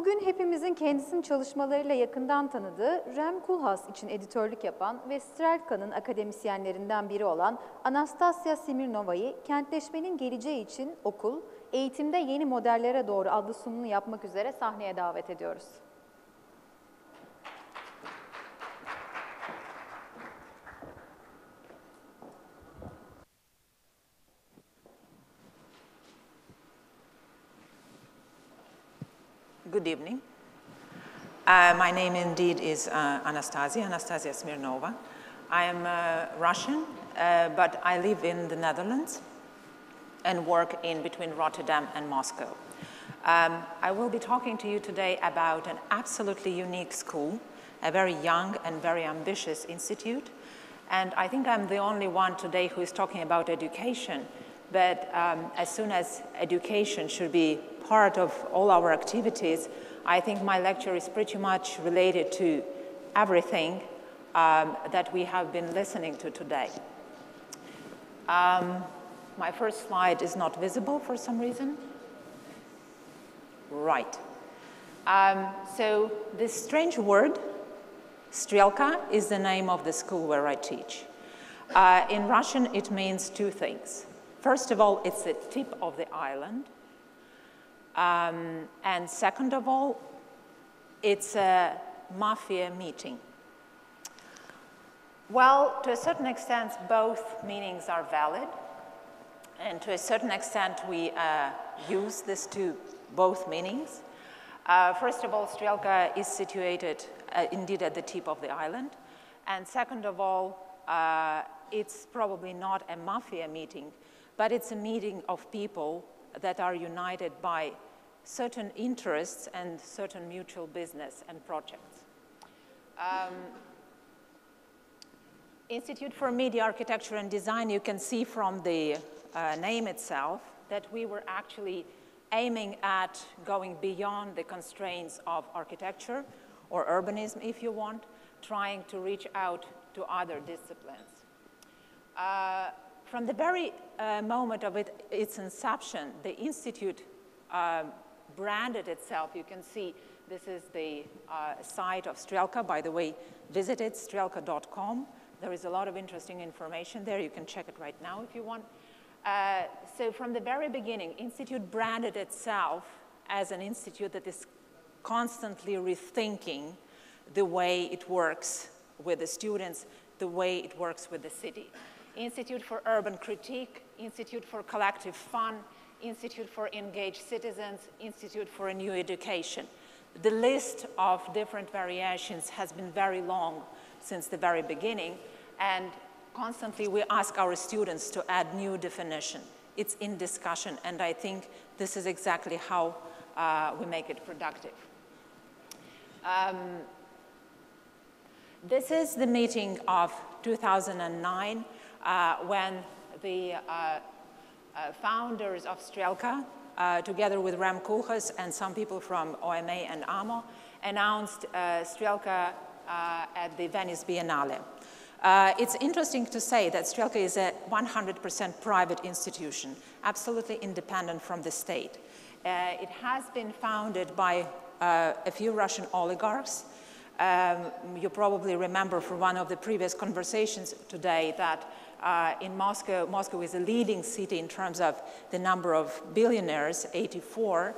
Bugün hepimizin kendisinin çalışmalarıyla yakından tanıdığı, Rem Koolhaas için editörlük yapan ve Strelka'nın akademisyenlerinden biri olan Anastassia Smirnova'yı Kentleşmenin Geleceği için Okul, Eğitimde, Yeni, Modellere Doğru adlı sunumunu yapmak üzere sahneye davet ediyoruz. Good evening. My name indeed is Anastassia Smirnova. I am Russian, but I live in the Netherlands and work in between Rotterdam and Moscow. I will be talking to you today about an absolutely unique school, a very young and very ambitious institute. And I think I'm the only one today who is talking about education, but as soon as education should be part of all our activities, I think my lecture is pretty much related to everything that we have been listening to today. My first slide is not visible for some reason. Right. So this strange word, Strelka, is the name of the school where I teach. In Russian, it means two things. First of all, it's the tip of the island. And second of all, it's a mafia meeting. Well, to a certain extent, both meanings are valid. And to a certain extent, we use these both meanings. First of all, Strelka is situated indeed at the tip of the island. And second of all, it's probably not a mafia meeting, but it's a meeting of people that are united by certain interests and certain mutual business and projects. Institute for Media Architecture and Design, you can see from the name itself that we were actually aiming at going beyond the constraints of architecture or urbanism, if you want, trying to reach out to other disciplines. From the very moment of its inception, the Institute branded itself. You can see this is the site of Strelka. By the way, visit it, strelka.com. There is a lot of interesting information there. You can check it right now if you want. So from the very beginning, Institute branded itself as an institute that is constantly rethinking the way it works with the students, the way it works with the city. Institute for Urban Critique, Institute for Collective Fun, Institute for Engaged Citizens, Institute for a New Education. The list of different variations has been very long since the very beginning, and constantly we ask our students to add new definition. It's in discussion, and I think this is exactly how we make it productive. This is the meeting of 2009 when the founders of Strelka, together with Rem Koolhaas and some people from OMA and AMO, announced Strelka at the Venice Biennale. It's interesting to say that Strelka is a 100% private institution, absolutely independent from the state. It has been founded by a few Russian oligarchs. You probably remember from one of the previous conversations today that in Moscow is a leading city in terms of the number of billionaires, 84.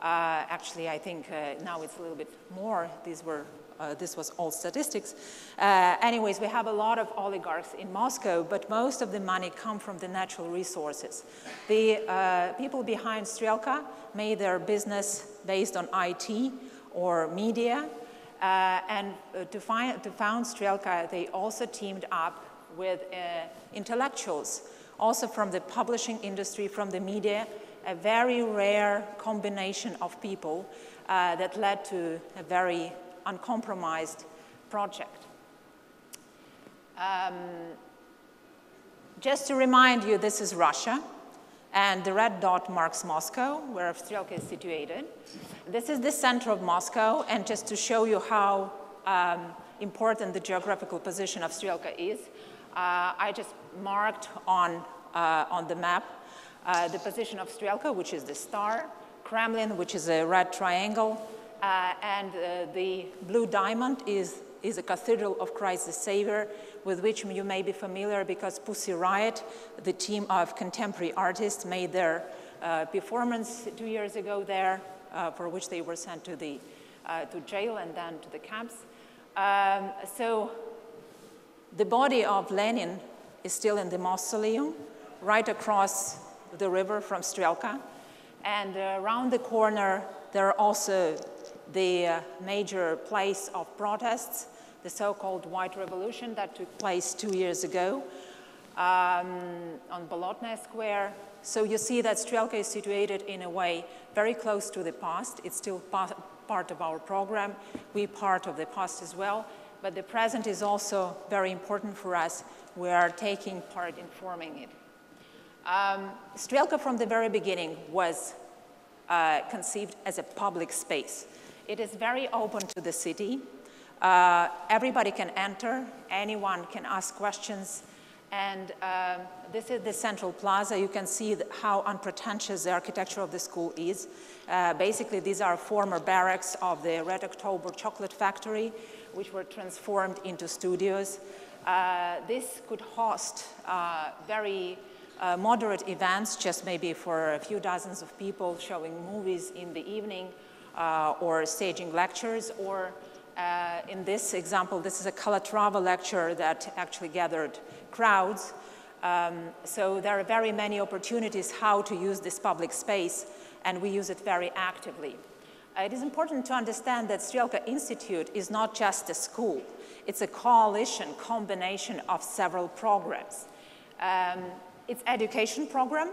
Actually, I think now it's a little bit more. This was all statistics. Anyways, we have a lot of oligarchs in Moscow, but most of the money come from the natural resources. The people behind Strelka made their business based on IT or media, and to found Strelka, they also teamed up with intellectuals, also from the publishing industry, from the media, a very rare combination of people that led to a very uncompromised project. Just to remind you, this is Russia, and the red dot marks Moscow, where Strelka is situated. This is the center of Moscow, and just to show you how important the geographical position of Strelka is, I just marked on the map the position of Strelka, which is the star, Kremlin, which is a red triangle, The blue diamond is a cathedral of Christ the Savior, with which you may be familiar because Pussy Riot, the team of contemporary artists, made their performance 2 years ago there, for which they were sent to jail and then to the camps. So the body of Lenin is still in the mausoleum, right across the river from Strelka. And around the corner, there are also the major place of protests, the so-called White Revolution that took place 2 years ago on Bolotnaya Square. So you see that Strelka is situated in a way very close to the past. It's still part of our program. We're part of the past as well. But the present is also very important for us. We are taking part in forming it. Strelka from the very beginning was conceived as a public space. It is very open to the city. Everybody can enter, anyone can ask questions, and this is the central plaza. You can see how unpretentious the architecture of the school is. Basically, these are former barracks of the Red October chocolate factory, which were transformed into studios. This could host very moderate events, just maybe for a few dozens of people showing movies in the evening or staging lectures, or in this example, this is a Calatrava lecture that actually gathered crowds. So there are very many opportunities how to use this public space, and we use it very actively. It is important to understand that Strelka Institute is not just a school. It's a combination of several programs. It's education program,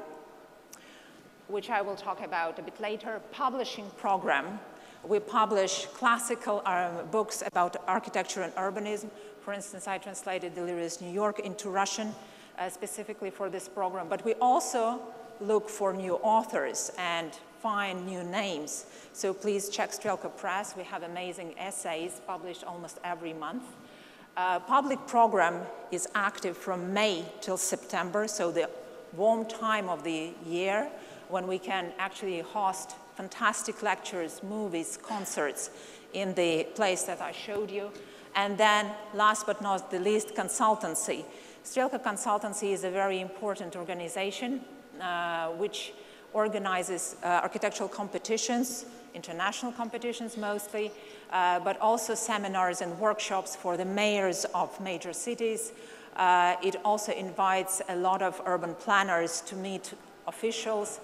which I will talk about a bit later, publishing program. We publish classical books about architecture and urbanism. For instance, I translated Delirious New York into Russian specifically for this program. But we also look for new authors and find new names. So please check Strelka Press. We have amazing essays published almost every month. Public program is active from May till September, so the warm time of the year when we can actually host fantastic lectures, movies, concerts in the place that I showed you. And then, last but not the least, consultancy. Strelka Consultancy is a very important organization which organizes architectural competitions, international competitions mostly, but also seminars and workshops for the mayors of major cities. It also invites a lot of urban planners to meet officials.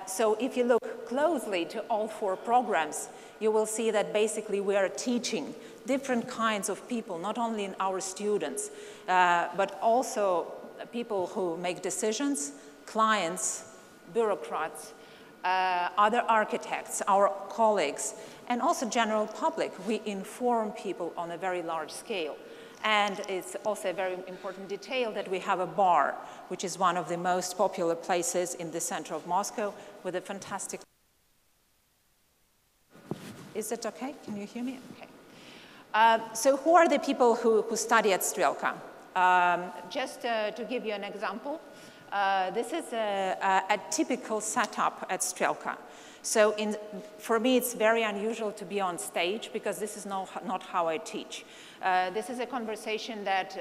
So if you look closely to all 4 programs, you will see that basically we are teaching different kinds of people, not only in our students, but also people who make decisions, clients, bureaucrats, other architects, our colleagues, and also general public. We inform people on a very large scale. And it's also a very important detail that we have a bar, which is one of the most popular places in the center of Moscow, with a fantastic... Is it okay? Can you hear me? Okay. So who are the people who study at Strelka? Just to give you an example, this is a typical setup at Strelka. So for me, it's very unusual to be on stage because this is not how I teach. This is a conversation that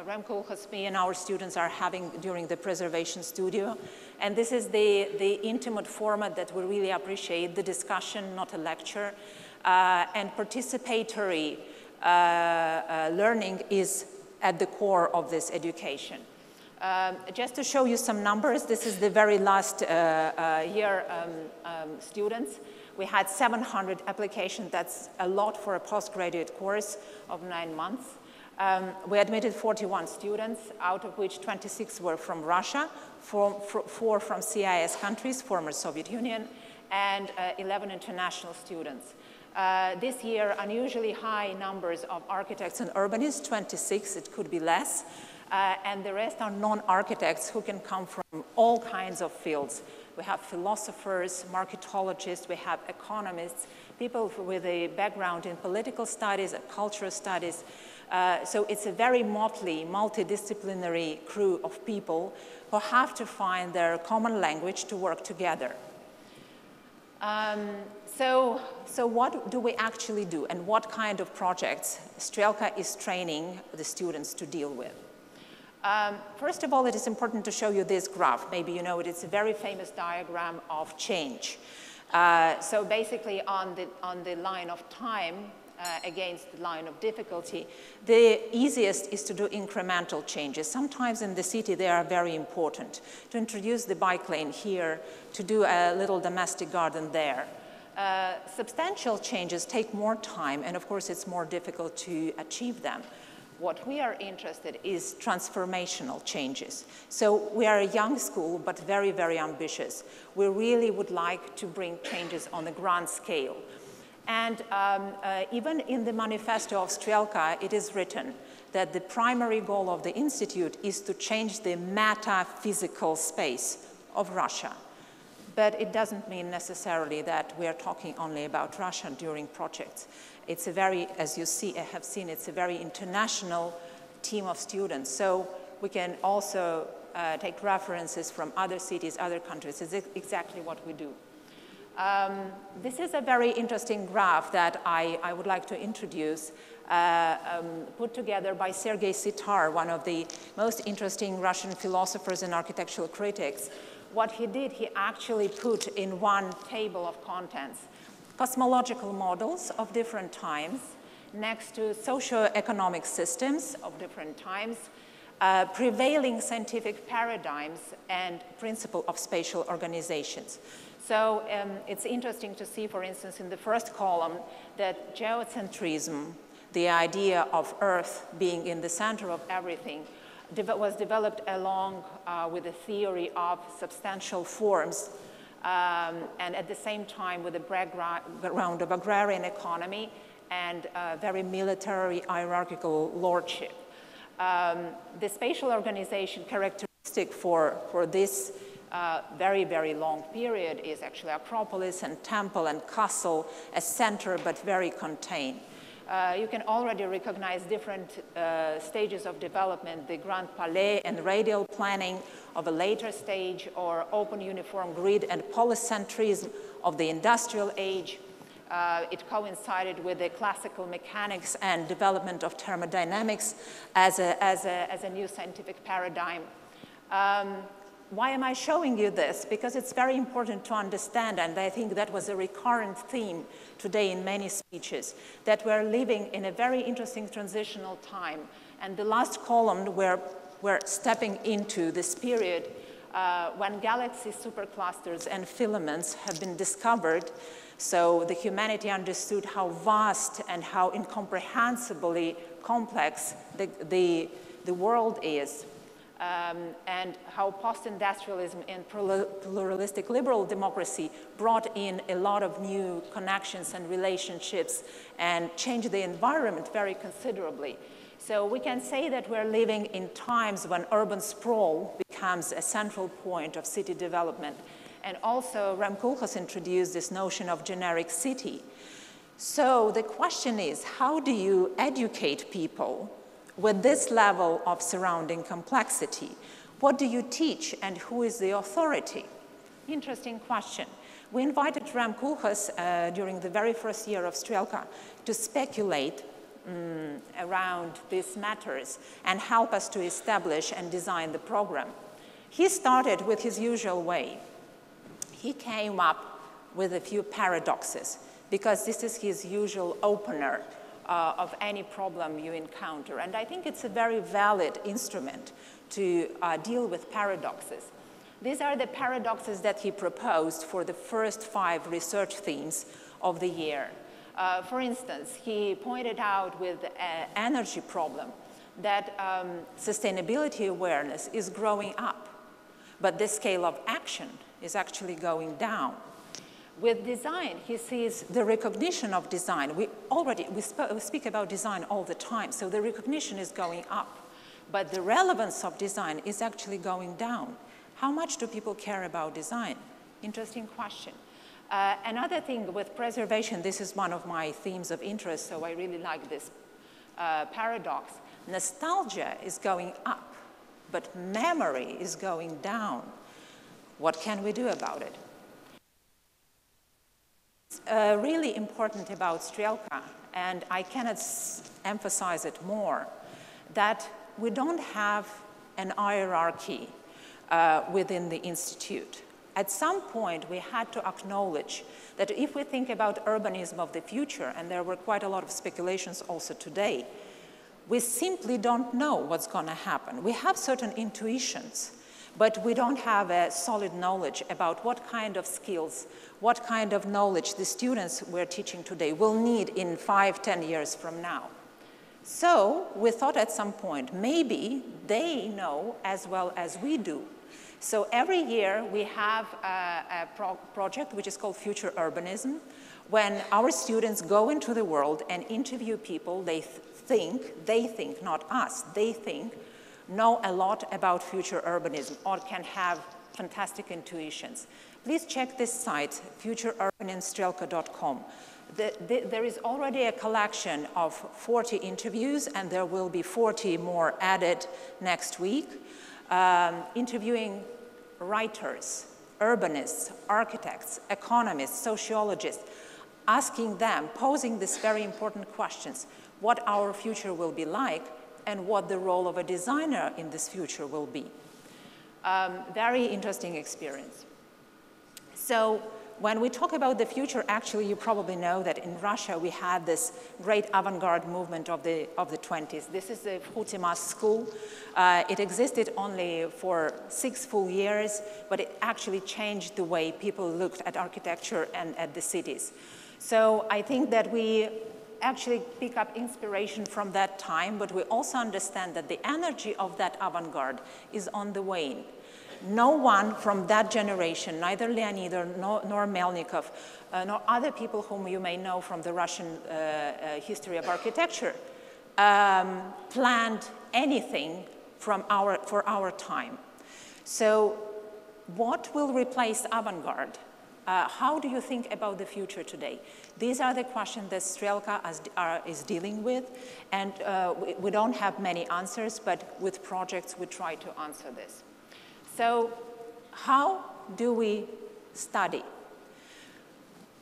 Rem Koolhaas, me, and our students are having during the preservation studio. And this is the intimate format that we really appreciate, the discussion, not a lecture. And participatory learning is at the core of this education. Just to show you some numbers, this is the very last year students. We had 700 applications. That's a lot for a postgraduate course of 9 months. We admitted 41 students, out of which 26 were from Russia, 4 from CIS countries, former Soviet Union, and 11 international students. This year, unusually high numbers of architects and urbanists, 26, it could be less. And the rest are non-architects who can come from all kinds of fields. We have philosophers, marketologists, we have economists, people with a background in political studies, cultural studies. So it's a very motley, multidisciplinary crew of people who have to find their common language to work together. So what do we actually do, and what kind of projects Strelka is training the students to deal with? First of all, it is important to show you this graph. Maybe you know it. It's a very famous diagram of change. So basically on the line of time against the line of difficulty, the easiest is to do incremental changes. Sometimes in the city they are very important. To introduce the bike lane here, to do a little domestic garden there. Substantial changes take more time, and of course it's more difficult to achieve them. What we are interested in is transformational changes. So we are a young school, but very, very ambitious. We really would like to bring changes on a grand scale. And even in the manifesto of Strelka, it is written that the primary goal of the institute is to change the metaphysical space of Russia. But it doesn't mean necessarily that we are talking only about Russia during projects. It's a very, as you have seen, it's a very international team of students. So we can also take references from other cities, other countries. It's exactly what we do. This is a very interesting graph that I would like to introduce, put together by Sergei Sitar, one of the most interesting Russian philosophers and architectural critics. What he did, he actually put in one table of contents cosmological models of different times next to socio-economic systems of different times, prevailing scientific paradigms, and principle of spatial organizations. So it's interesting to see, for instance, in the first column, that geocentrism, the idea of Earth being in the center of everything, was developed along with the theory of substantial forms, and at the same time with the background of agrarian economy and very military hierarchical lordship. The spatial organization characteristic for this very, very long period is actually Acropolis and temple and castle as center, but very contained. You can already recognize different stages of development, the Grand Palais and radial planning of a later stage, or open uniform grid and polycentrism of the industrial age. It coincided with the classical mechanics and development of thermodynamics as a new scientific paradigm. Why am I showing you this? Because it's very important to understand, and I think that was a recurrent theme today in many speeches, that we're living in a very interesting transitional time. And the last column, we're stepping into this period when galaxy superclusters and filaments have been discovered. So the humanity understood how vast and how incomprehensibly complex the world is. And how post-industrialism and pluralistic liberal democracy brought in a lot of new connections and relationships and changed the environment very considerably. So we can say that we're living in times when urban sprawl becomes a central point of city development. And also Rem Koolhaas introduced this notion of generic city. So the question is, how do you educate people with this level of surrounding complexity? What do you teach, and who is the authority? Interesting question. We invited Rem Koolhaas during the very first year of Strelka to speculate around these matters and help us to establish and design the program. He started with his usual way. He came up with a few paradoxes, because this is his usual opener of any problem you encounter. And I think it's a very valid instrument to deal with paradoxes. These are the paradoxes that he proposed for the first 5 research themes of the year. For instance, he pointed out with the energy problem that sustainability awareness is growing up, but the scale of action is actually going down. With design, he sees the recognition of design. We speak about design all the time, so the recognition is going up, but the relevance of design is actually going down. How much do people care about design? Interesting question. Another thing with preservation, this is one of my themes of interest, so I really like this paradox. Nostalgia is going up, but memory is going down. What can we do about it? really important about Strelka, and I cannot emphasize it more, that we don't have an hierarchy within the institute. At some point, we had to acknowledge that if we think about urbanism of the future, and there were quite a lot of speculations also today, we simply don't know what's going to happen. We have certain intuitions, but we don't have a solid knowledge about what kind of skills, what kind of knowledge the students we're teaching today will need in 5-10 years from now. So we thought at some point, maybe they know as well as we do. So every year we have a project which is called Future Urbanism, when our students go into the world and interview people they think, not us, they think, know a lot about future urbanism or can have fantastic intuitions. Please check this site, futureurbaninstrelka.com. There is already a collection of 40 interviews, and there will be 40 more added next week, interviewing writers, urbanists, architects, economists, sociologists, asking them, posing these very important questions, what our future will be like and what the role of a designer in this future will be. Very interesting experience. So when we talk about the future, actually, you probably know that in Russia we had this great avant-garde movement of the 20s. This is the Futimas school. It existed only for 6 full years, but it actually changed the way people looked at architecture and at the cities. So I think that we actually pick up inspiration from that time, but we also understand that the energy of that avant-garde is on the wane. No one from that generation, neither Leonid nor Melnikov, nor other people whom you may know from the Russian history of architecture, planned anything for our time. So what will replace avant-garde? How do you think about the future today? These are the questions that Strelka is dealing with, and we don't have many answers, but with projects we try to answer this. So how do we study?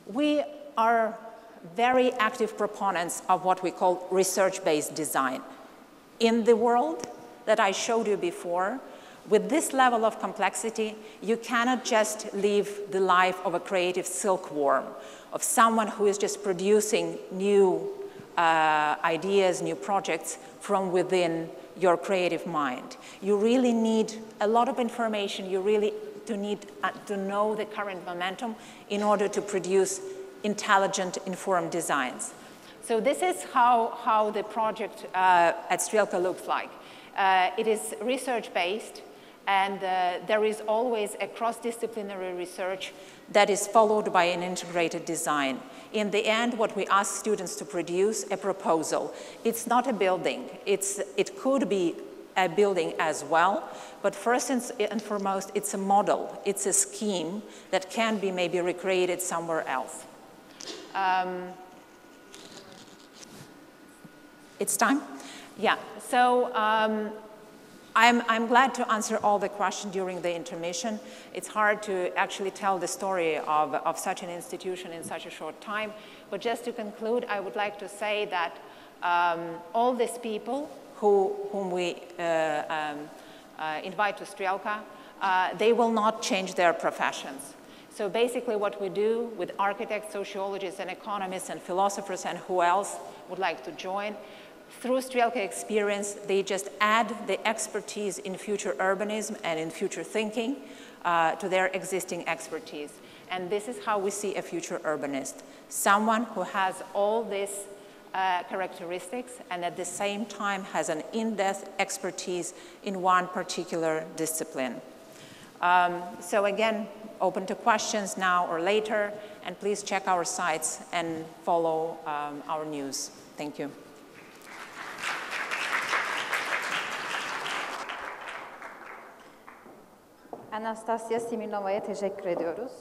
We are very active proponents of what we call research-based design. In the world that I showed you before, with this level of complexity, you cannot just live the life of a creative silkworm, of someone who is just producing new ideas, new projects from within your creative mind. You really need a lot of information. You really need to know the current momentum in order to produce intelligent, informed designs. So this is how the project at Strelka looks like. It is research-based, and there is always a cross-disciplinary research that is followed by an integrated design. In the end, what we ask students to produce, a proposal. It's not a building. It could be a building as well, but first and foremost, it's a model. It's a scheme that can be maybe recreated somewhere else. It's time? Yeah, so I'm glad to answer all the questions during the intermission. It's hard to actually tell the story of such an institution in such a short time. But just to conclude, I would like to say that all these people whom we invite to Strelka, they will not change their professions. So basically what we do with architects, sociologists, and economists, and philosophers, and who else would like to join, through Strelka experience, they just add the expertise in future urbanism and in future thinking to their existing expertise. And this is how we see a future urbanist. Someone who has all these characteristics and at the same time has an in-depth expertise in one particular discipline. So again, open to questions now or later, and please check our sites and follow our news. Thank you. Anastassia Smirnova'ya teşekkür ediyoruz.